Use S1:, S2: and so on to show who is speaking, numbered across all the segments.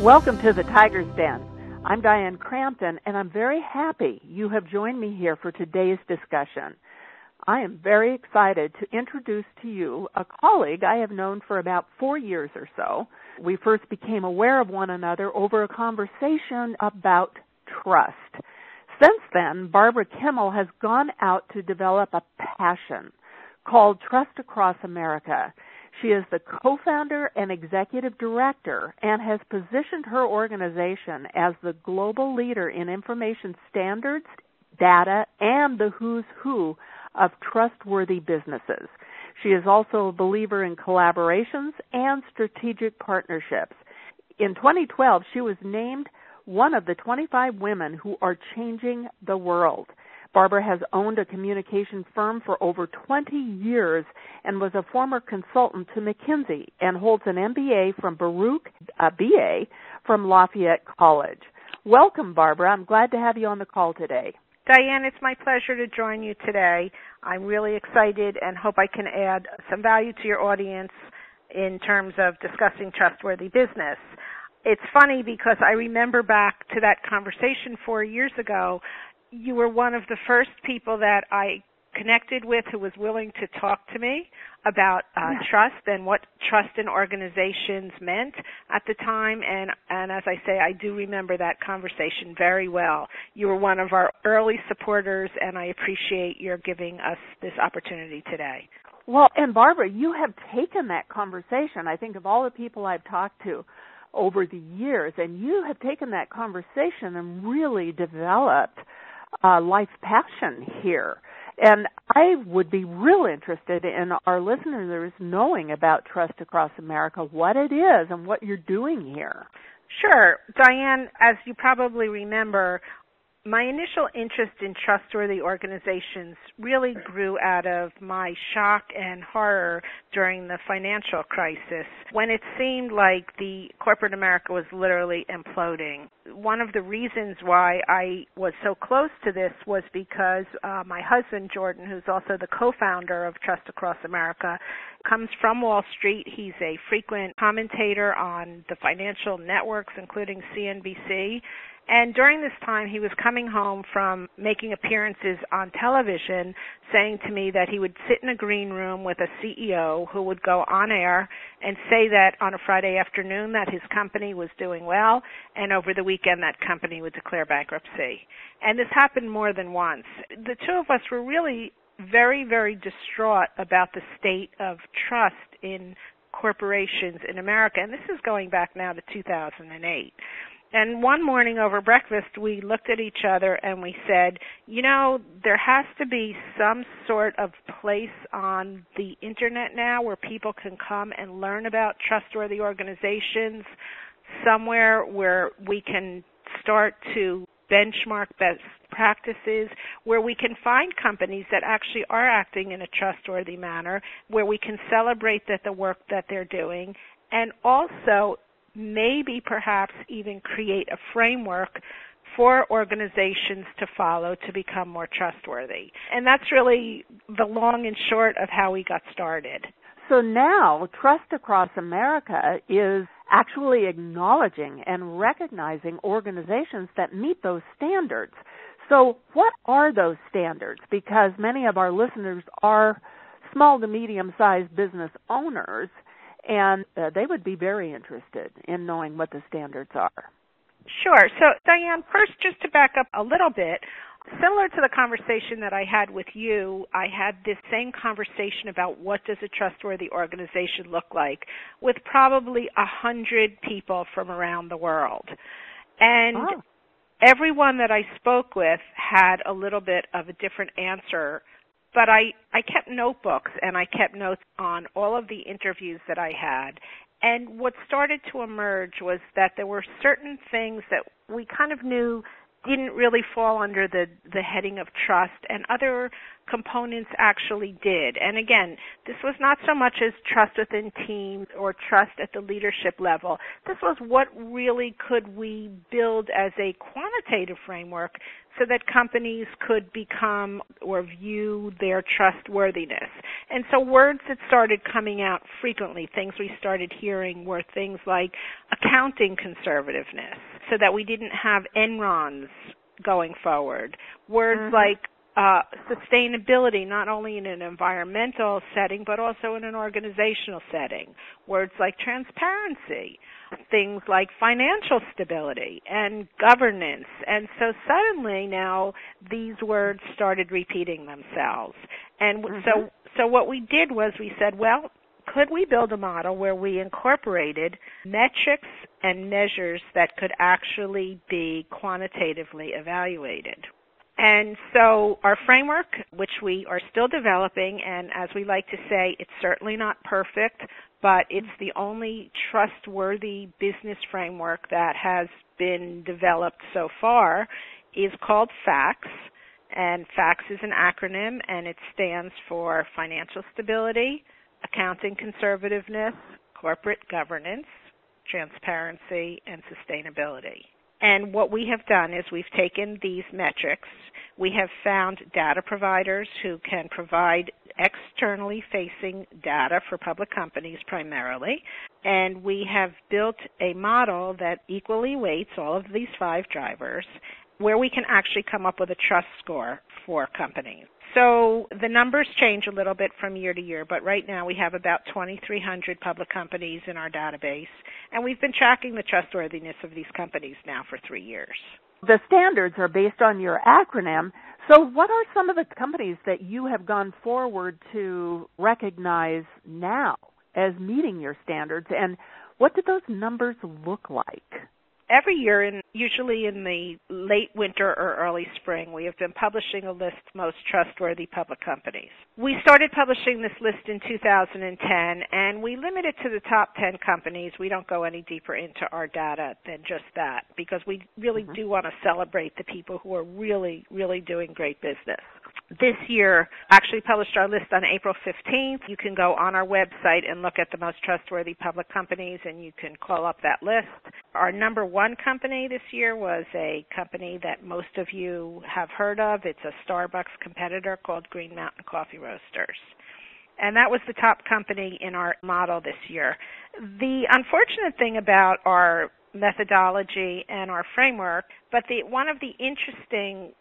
S1: Welcome to the Tiger's Den. I'm Diane Crampton, and I'm very happy you have joined me here for today's discussion. I am very excited to introduce to you a colleague I have known for about 4 years or so. We first became aware of one another over a conversation about trust. Since then, Barbara Kimmel has gone out to develop a passion called Trust Across America. She is the co-founder and executive director and has positioned her organization as the global leader in information standards, data, and the who's who of trustworthy businesses. She is also a believer in collaborations and strategic partnerships. In 2012, she was named one of the 25 women who are changing the world. Barbara has owned a communication firm for over 20 years and was a former consultant to McKinsey and holds an MBA from Baruch, a BA from Lafayette College. Welcome, Barbara. I'm glad to have you on the call today.
S2: Diane, it's my pleasure to join you today. I'm really excited and hope I can add some value to your audience in terms of discussing trustworthy business. It's funny because I remember back to that conversation 4 years ago. You were one of the first people that I connected with who was willing to talk to me about trust and what trust in organizations meant at the time. And as I say, I do remember that conversation very well. You were one of our early supporters, and I appreciate your giving us this opportunity today.
S1: Well, and Barbara, you have taken that conversation, I think of all the people I've talked to over the years, and you have taken that conversation and really developed life passion here. And I would be real interested in our listeners knowing about Trust Across America, what it is and what you're doing here.
S2: Sure. Diane, as you probably remember, my initial interest in trustworthy organizations really grew out of my shock and horror during the financial crisis when it seemed like the corporate America was literally imploding. One of the reasons why I was so close to this was because my husband, Jordan, who's also the co-founder of Trust Across America, comes from Wall Street. He's a frequent commentator on the financial networks, including CNBC. And during this time, he was coming home from making appearances on television, saying to me that he would sit in a green room with a CEO who would go on air and say that on a Friday afternoon that his company was doing well, and over the weekend that company would declare bankruptcy. And this happened more than once. The two of us were really very, very distraught about the state of trust in corporations in America, and this is going back now to 2008. And one morning over breakfast, we looked at each other and we said, you know, there has to be some sort of place on the Internet now where people can come and learn about trustworthy organizations, somewhere where we can start to benchmark best practices, where we can find companies that actually are acting in a trustworthy manner, where we can celebrate the work that they're doing, and also maybe perhaps even create a framework for organizations to follow to become more trustworthy. And that's really the long and short of how we got started.
S1: So now Trust Across America is actually acknowledging and recognizing organizations that meet those standards. So what are those standards? Because many of our listeners are small to medium-sized business owners, and they would be very interested in knowing what the standards are.
S2: Sure. So, Diane, first, just to back up a little bit, similar to the conversation that I had with you, I had this same conversation about what does a trustworthy organization look like with probably 100 people from around the world. And everyone that I spoke with had a little bit of a different answer. But I kept notebooks, and I kept notes on all of the interviews that I had. And what started to emerge was that there were certain things that we kind of knew didn't really fall under the heading of trust, and other components actually did. And again, this was not so much as trust within teams or trust at the leadership level. This was what really could we build as a quantitative framework so that companies could become or view their trustworthiness. And so words that started coming out frequently, things we started hearing, were things like accounting conservativeness, so that we didn't have Enrons going forward. Words like sustainability, not only in an environmental setting, but also in an organizational setting. Words like transparency, things like financial stability and governance. And so suddenly now these words started repeating themselves. And so what we did was we said, well, could we build a model where we incorporated metrics and measures that could actually be quantitatively evaluated? And so our framework, which we are still developing, and as we like to say, it's certainly not perfect, but it's the only trustworthy business framework that has been developed so far, is called FACTS. And FACTS is an acronym, and it stands for Financial Stability, Accounting Conservativeness, Corporate Governance, Transparency, and Sustainability. And what we have done is we've taken these metrics. We have found data providers who can provide externally facing data for public companies primarily. And we have built a model that equally weights all of these 5 drivers, where we can actually come up with a trust score for companies. So the numbers change a little bit from year to year, but right now we have about 2,300 public companies in our database, and we've been tracking the trustworthiness of these companies now for 3 years.
S1: The standards are based on your acronym. So what are some of the companies that you have gone forward to recognize now as meeting your standards, and what do those numbers look like?
S2: Every year, usually in the late winter or early spring, we have been publishing a list of most trustworthy public companies. We started publishing this list in 2010, and we limit it to the top 10 companies. We don't go any deeper into our data than just that, because we really do want to celebrate the people who are really, really doing great business. This year, actually published our list on April 15th. You can go on our website and look at the most trustworthy public companies, and you can call up that list. Our number 1 company this year was a company that most of you have heard of. It's a Starbucks competitor called Green Mountain Coffee Roasters. And that was the top company in our model this year. The unfortunate thing about our methodology and our framework, but one of the interesting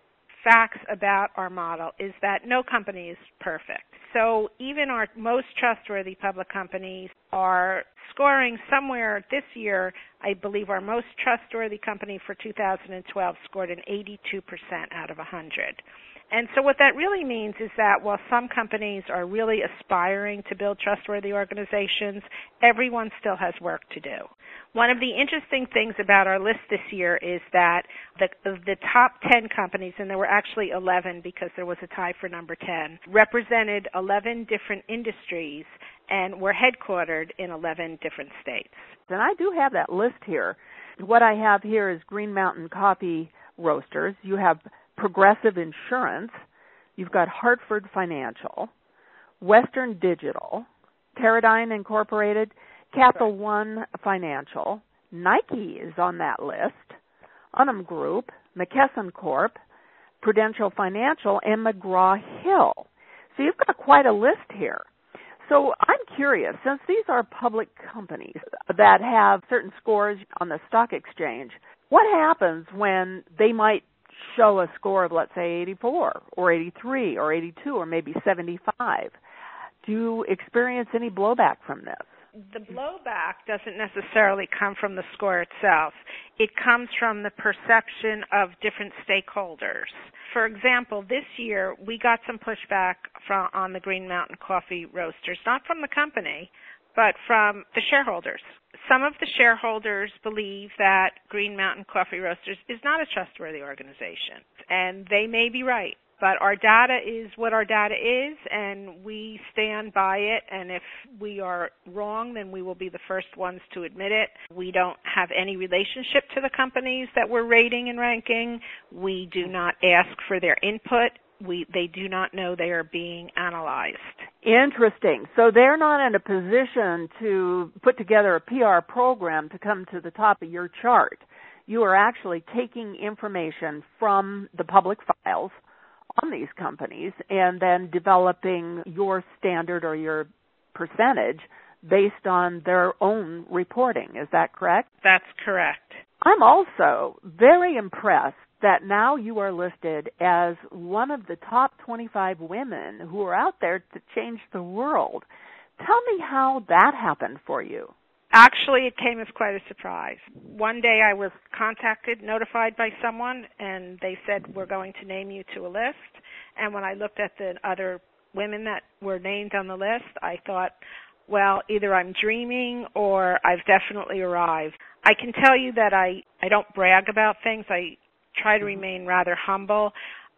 S2: facts about our model is that no company is perfect. So even our most trustworthy public companies are scoring somewhere this year. I believe our most trustworthy company for 2012 scored an 82% out of 100. And so what that really means is that while some companies are really aspiring to build trustworthy organizations, everyone still has work to do. One of the interesting things about our list this year is that the top 10 companies, and there were actually 11 because there was a tie for number 10, represented 11 different industries and were headquartered in 11 different states.
S1: And I do have that list here. What I have here is Green Mountain Coffee Roasters. You have Progressive Insurance. You've got Hartford Financial, Western Digital, Teradyne Incorporated, Capital One Financial, Nike is on that list, Unum Group, McKesson Corp, Prudential Financial, and McGraw-Hill. So you've got quite a list here. So I'm curious, since these are public companies that have certain scores on the stock exchange, what happens when they might show a score of, let's say, 84 or 83 or 82 or maybe 75? Do you experience any blowback from this?
S2: The blowback doesn't necessarily come from the score itself. It comes from the perception of different stakeholders. For example, this year we got some pushback on the Green Mountain Coffee Roasters, not from the company, but from the shareholders. Some of the shareholders believe that Green Mountain Coffee Roasters is not a trustworthy organization, and they may be right. But our data is what our data is, and we stand by it. And if we are wrong, then we will be the first ones to admit it. We don't have any relationship to the companies that we're rating and ranking. We do not ask for their input. They do not know they are being analyzed.
S1: Interesting. So they're not in a position to put together a PR program to come to the top of your chart. You are actually taking information from the public files on these companies and then developing your standard or your percentage based on their own reporting. Is that correct?
S2: That's correct.
S1: I'm also very impressed that now you are listed as one of the top 25 women who are out there to change the world. Tell me how that happened for you.
S2: Actually, it came as quite a surprise. One day I was notified by someone, and they said, we're going to name you to a list. And when I looked at the other women that were named on the list, I thought, well, either I'm dreaming or I've definitely arrived. I can tell you that I don't brag about things. I try to remain rather humble.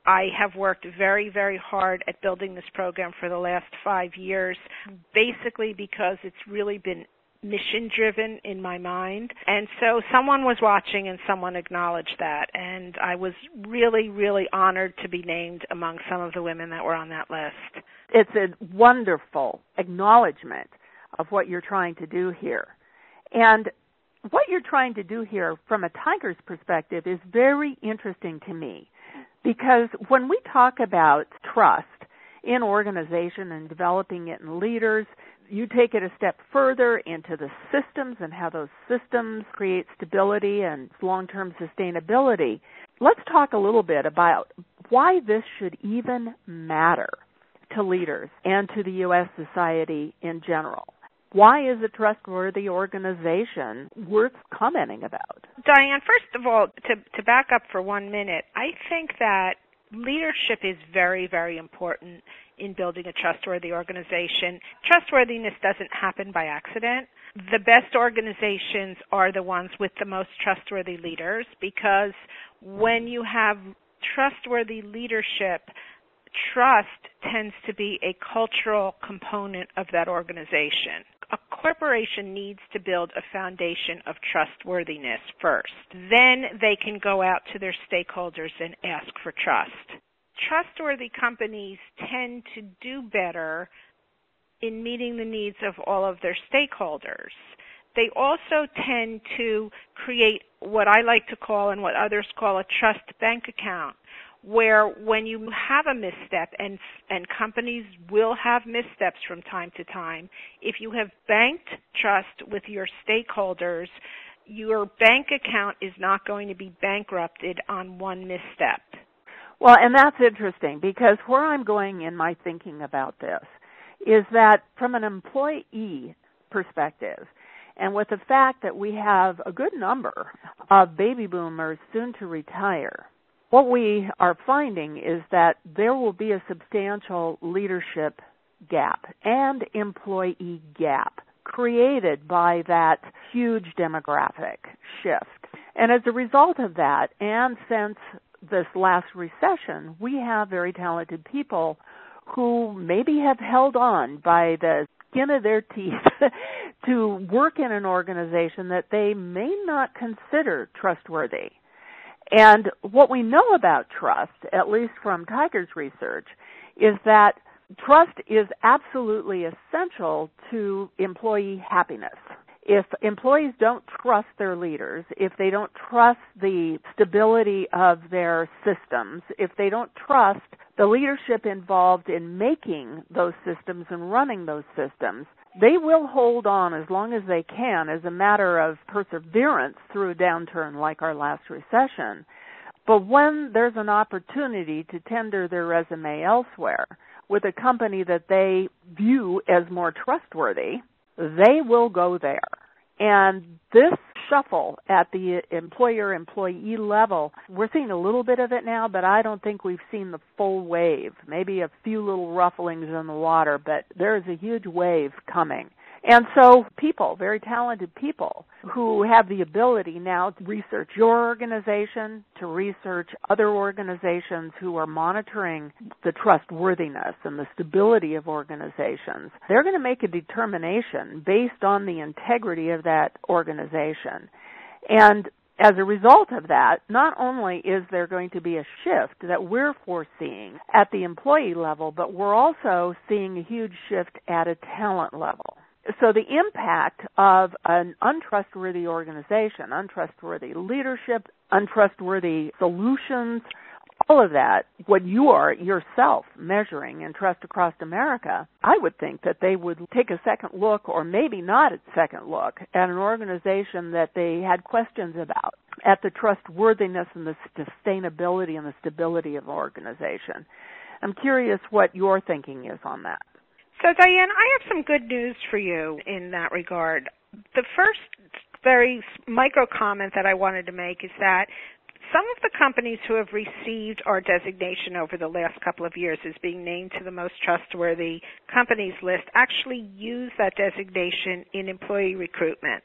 S2: I have worked very, very hard at building this program for the last 5 years, basically because it's really been mission-driven in my mind. And so someone was watching and someone acknowledged that. And I was really, really honored to be named among some of the women that were on that list.
S1: It's a wonderful acknowledgement of what you're trying to do here. And what you're trying to do here from a Tiger's perspective is very interesting to me, because when we talk about trust in organization and developing it in leaders, you take it a step further into the systems and how those systems create stability and long-term sustainability. Let's talk a little bit about why this should even matter to leaders and to the U.S. society in general. Why is a trustworthy organization worth commenting about?
S2: Diane, first of all, to back up for 1 minute, I think that leadership is very, very important in building a trustworthy organization. Trustworthiness doesn't happen by accident. The best organizations are the ones with the most trustworthy leaders, because when you have trustworthy leadership, trust tends to be a cultural component of that organization. A corporation needs to build a foundation of trustworthiness first. Then they can go out to their stakeholders and ask for trust. Trustworthy companies tend to do better in meeting the needs of all of their stakeholders. They also tend to create what I like to call and what others call a trust bank account, where when you have a misstep, and companies will have missteps from time to time, if you have banked trust with your stakeholders, your bank account is not going to be bankrupted on one misstep.
S1: Well, and that's interesting, because where I'm going in my thinking about this is that from an employee perspective, and with the fact that we have a good number of baby boomers soon to retire, what we are finding is that there will be a substantial leadership gap and employee gap created by that huge demographic shift. And as a result of that, and since this last recession, we have very talented people who maybe have held on by the skin of their teeth to work in an organization that they may not consider trustworthy. And what we know about trust, at least from Tiger's research, is that trust is absolutely essential to employee happiness. If employees don't trust their leaders, if they don't trust the stability of their systems, if they don't trust the leadership involved in making those systems and running those systems, they will hold on as long as they can as a matter of perseverance through a downturn like our last recession. But when there's an opportunity to tender their resume elsewhere with a company that they view as more trustworthy, they will go there. And this shuffle at the employer-employee level, we're seeing a little bit of it now, but I don't think we've seen the full wave. Maybe a few little rufflings in the water, but there is a huge wave coming. And so people, very talented people, who have the ability now to research your organization, to research other organizations who are monitoring the trustworthiness and the stability of organizations, they're going to make a determination based on the integrity of that organization. And as a result of that, not only is there going to be a shift that we're foreseeing at the employee level, but we're also seeing a huge shift at a talent level. So the impact of an untrustworthy organization, untrustworthy leadership, untrustworthy solutions, all of that, what you are yourself measuring in Trust Across America, I would think that they would take a second look, or maybe not a second look, at an organization that they had questions about, at the trustworthiness and the sustainability and the stability of the organization. I'm curious what your thinking is on that.
S2: So, Diane, I have some good news for you in that regard. The first very micro comment that I wanted to make is that some of the companies who have received our designation over the last couple of years as being named to the most trustworthy companies list actually use that designation in employee recruitment.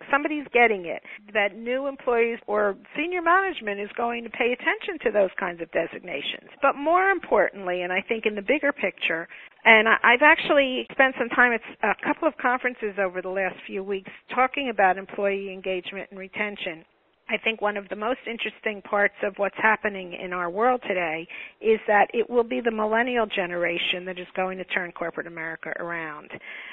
S2: Somebody's getting it, that new employees or senior management is going to pay attention to those kinds of designations. But more importantly, and I think in the bigger picture, and I've actually spent some time at a couple of conferences over the last few weeks talking about employee engagement and retention. I think one of the most interesting parts of what's happening in our world today is that it will be the millennial generation that is going to turn corporate America around.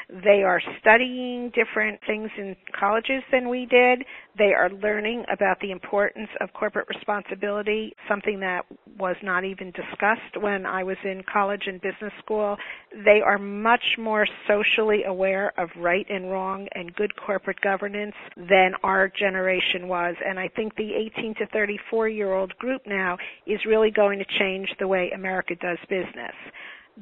S2: They are studying different things in colleges than we did. They are learning about the importance of corporate responsibility, something that was not even discussed when I was in college and business school. They are much more socially aware of right and wrong and good corporate governance than our generation was. And I think the 18 to 34-year-old group now is really going to change the way America does business.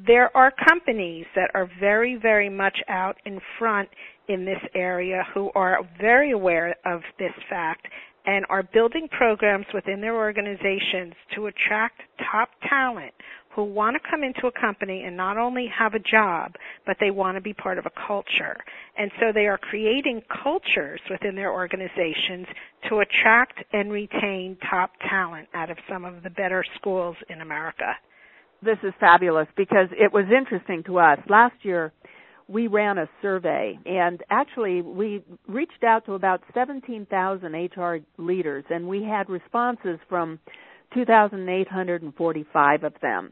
S2: There are companies that are very, very much out in front in this area who are very aware of this fact and are building programs within their organizations to attract top talent who want to come into a company and not only have a job, but they want to be part of a culture. And so they are creating cultures within their organizations to attract and retain top talent out of some of the better schools in America.
S1: This is fabulous because it was interesting to us. Last year, we ran a survey, and actually we reached out to about 17,000 HR leaders, and we had responses from 2,845 of them.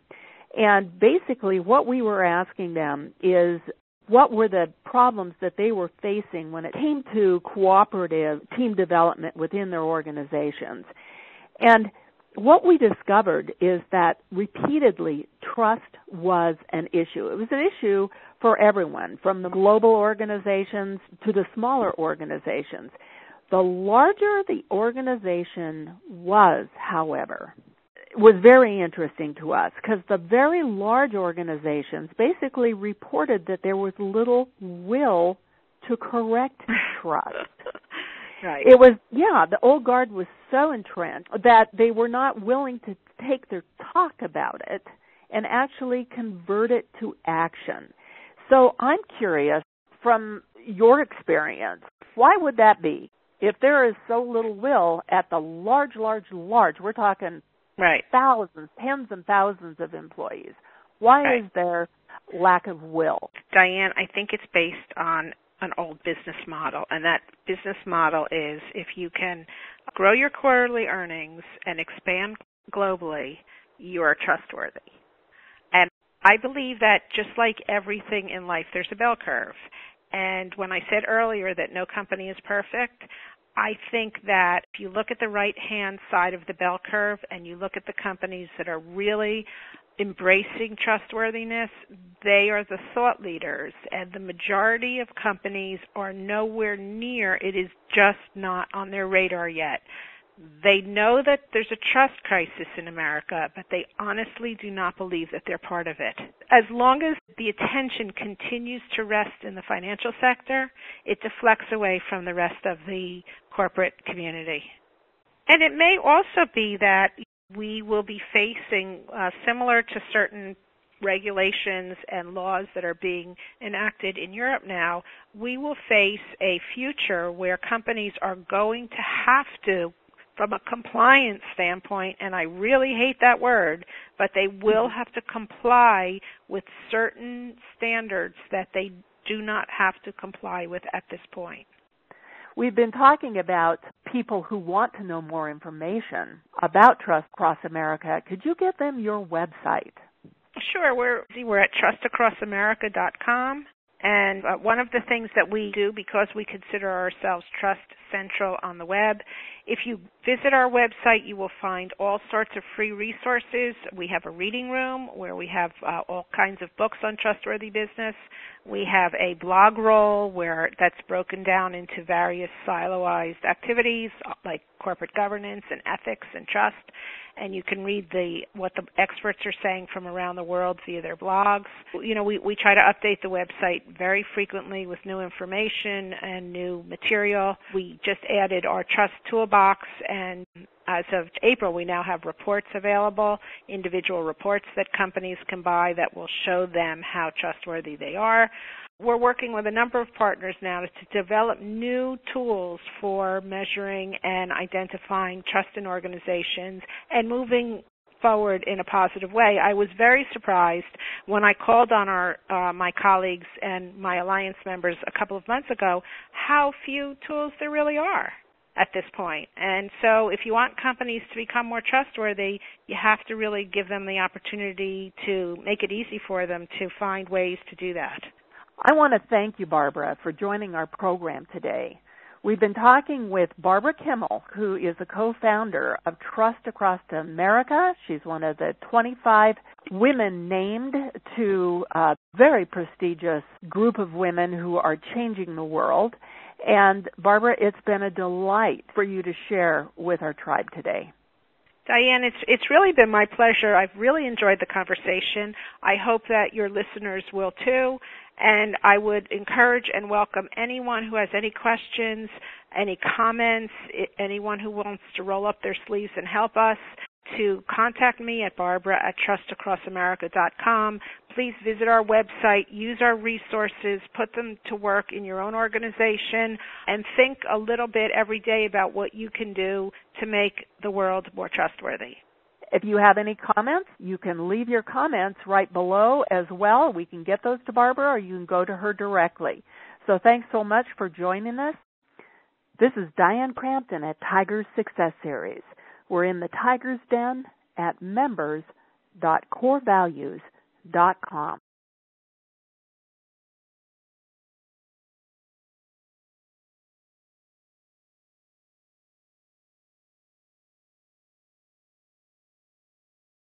S1: And basically what we were asking them is what were the problems that they were facing when it came to cooperative team development within their organizations. And what we discovered is that repeatedly trust was an issue. It was an issue for everyone, from the global organizations to the smaller organizations. The larger the organization was, however, was very interesting to us because the very large organizations basically reported that there was little will to correct trust.
S2: Right.
S1: It was, the old guard was so entrenched that they were not willing to take their talk about it and actually convert it to action. So I'm curious, from your experience, why would that be? If there is so little will at the large, we're talking thousands, tens and thousands of employees, why is there lack of will?
S2: Diane, I think it's based on an old business model, and that business model is if you can grow your quarterly earnings and expand globally, you are trustworthy. And I believe that just like everything in life, there's a bell curve. And when I said earlier that no company is perfect, I think that if you look at the right-hand side of the bell curve and you look at the companies that are really embracing trustworthiness, they are the thought leaders, and the majority of companies are nowhere near. It is just not on their radar yet. They know that there's a trust crisis in America, but they honestly do not believe that they're part of it. As long as the attention continues to rest in the financial sector, it deflects away from the rest of the corporate community. And it may also be that we will be facing, similar to certain regulations and laws that are being enacted in Europe now, we will face a future where companies are going to have to, from a compliance standpoint, and I really hate that word, but they will have to comply with certain standards that they do not have to comply with at this point.
S1: We've been talking about people who want to know more information about Trust Across America. Could you give them your website?
S2: Sure. We're at trustacrossamerica.com. And one of the things that we do, because we consider ourselves Trust Central on the web, if you visit our website, you will find all sorts of free resources. We have a reading room where we have all kinds of books on trustworthy business. We have a blog roll where that's broken down into various siloized activities like corporate governance and ethics and trust. And you can read what the experts are saying from around the world via their blogs. You know, we try to update the website very frequently with new information and new material. We just added our Trust Toolbox, and as of April, we now have reports available, individual reports that companies can buy that will show them how trustworthy they are. We're working with a number of partners now to develop new tools for measuring and identifying trust in organizations and moving forward in a positive way. I was very surprised when I called on my colleagues and my alliance members a couple of months ago how few tools there really are at this point. And so if you want companies to become more trustworthy, you have to really give them the opportunity to make it easy for them to find ways to do that.
S1: I want to thank you, Barbara, for joining our program today. We've been talking with Barbara Kimmel, who is a co-founder of Trust Across America. She's one of the 25 women named to a very prestigious group of women who are changing the world. And Barbara, it's been a delight for you to share with our tribe today.
S2: Diane, it's really been my pleasure. I've really enjoyed the conversation. I hope that your listeners will too. And I would encourage and welcome anyone who has any questions, any comments, anyone who wants to roll up their sleeves and help us, to contact me at barbara@trustacrossamerica.com. Please visit our website, use our resources, put them to work in your own organization, and think a little bit every day about what you can do to make the world more trustworthy.
S1: If you have any comments, you can leave your comments right below as well. We can get those to Barbara, or you can go to her directly. So thanks so much for joining us. This is Diane Crampton at Tigers Success Series. We're in the Tiger's Den at members.corevalues.com.